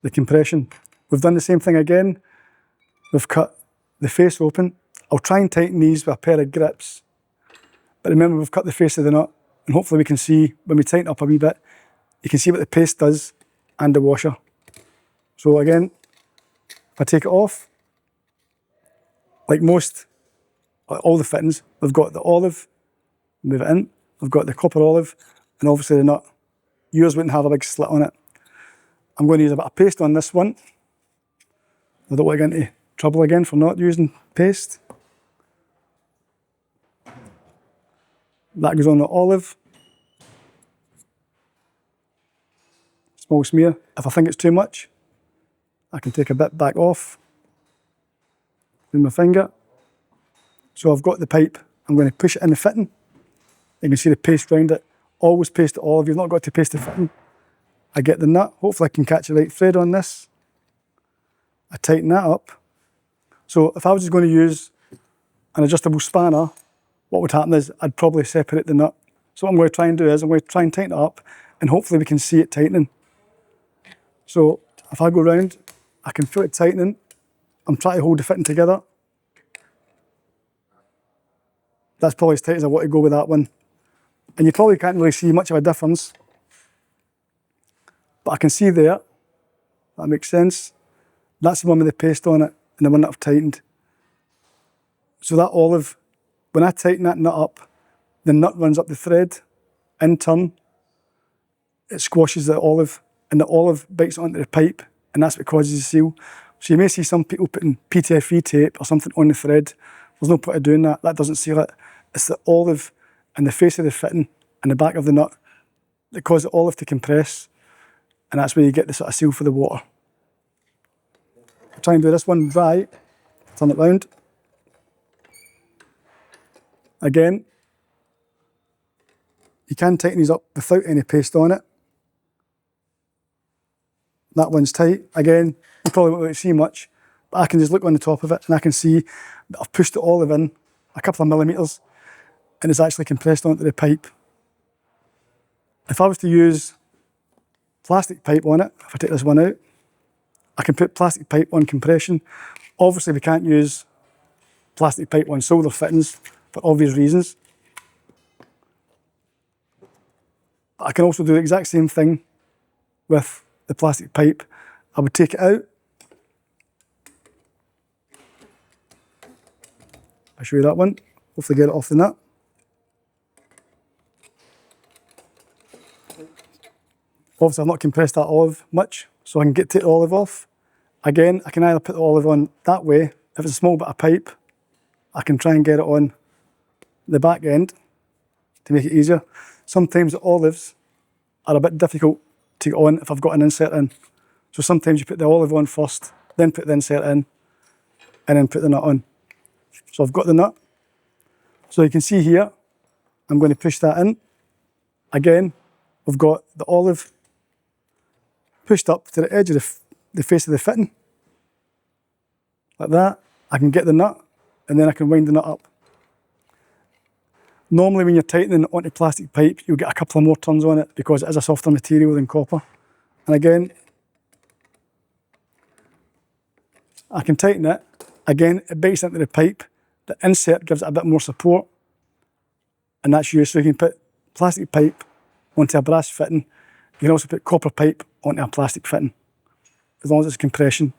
the compression. We've done the same thing again. We've cut the face open. I'll try and tighten these with a pair of grips. But remember, we've cut the face of the nut, and hopefully we can see, when we tighten up a wee bit, you can see what the paste does and the washer. So again, if I take it off, like all the fittings, we've got the olive, move it in, we've got the copper olive, and obviously the nut. Yours wouldn't have a big slit on it. I'm going to use a bit of paste on this one. I don't want to get into trouble again for not using paste. That goes on the olive. Small smear. If I think it's too much, I can take a bit back off with my finger. So I've got the pipe. I'm going to push it in the fitting. You can see the paste around it. Always paste the olive. You've not got to paste the fitting. I get the nut. Hopefully I can catch the right thread on this. I tighten that up. So if I was just going to use an adjustable spanner, what would happen is I'd probably separate the nut. So what I'm going to try and do is I'm going to try and tighten it up, and hopefully we can see it tightening. So if I go round, I can feel it tightening. I'm trying to hold the fitting together. That's probably as tight as I want to go with that one. And you probably can't really see much of a difference. But I can see there, that makes sense. That's the one with the paste on it, and the one that I've tightened. So that olive, when I tighten that nut up, the nut runs up the thread. In turn, it squashes the olive, and the olive bites onto the pipe, and that's what causes the seal. So you may see some people putting PTFE tape or something on the thread. There's no point of doing that. That doesn't seal it. It's the olive and the face of the fitting and the back of the nut that cause the olive to compress, and that's where you get the sort of seal for the water. I'll try and do this one dry. Turn it round. Again, you can tighten these up without any paste on it. That one's tight. Again, you probably won't really see much, but I can just look on the top of it and I can see that I've pushed the olive in a couple of millimetres and it's actually compressed onto the pipe. If I was to use plastic pipe on it, if I take this one out, I can put plastic pipe on compression. Obviously we can't use plastic pipe on solder fittings for obvious reasons. But I can also do the exact same thing with the plastic pipe. I would take it out. I'll show you that one. Hopefully get it off the nut. Obviously I've not compressed that olive much, so I can take the olive off. Again, I can either put the olive on that way. If it's a small bit of pipe, I can try and get it on the back end to make it easier. Sometimes the olives are a bit difficult to get on if I've got an insert in. So sometimes you put the olive on first, then put the insert in, and then put the nut on. So I've got the nut. So you can see here, I'm going to push that in. Again, we've got the olive pushed up to the edge of the face of the fitting. Like that. I can get the nut, and then I can wind the nut up. Normally when you're tightening onto plastic pipe, you'll get a couple of more turns on it because it is a softer material than copper. And again, I can tighten it. Again, it bites into the pipe. The insert gives it a bit more support, and that's used. So you can put plastic pipe onto a brass fitting. You can also put copper pipe onto a plastic fitting, as long as it's compression.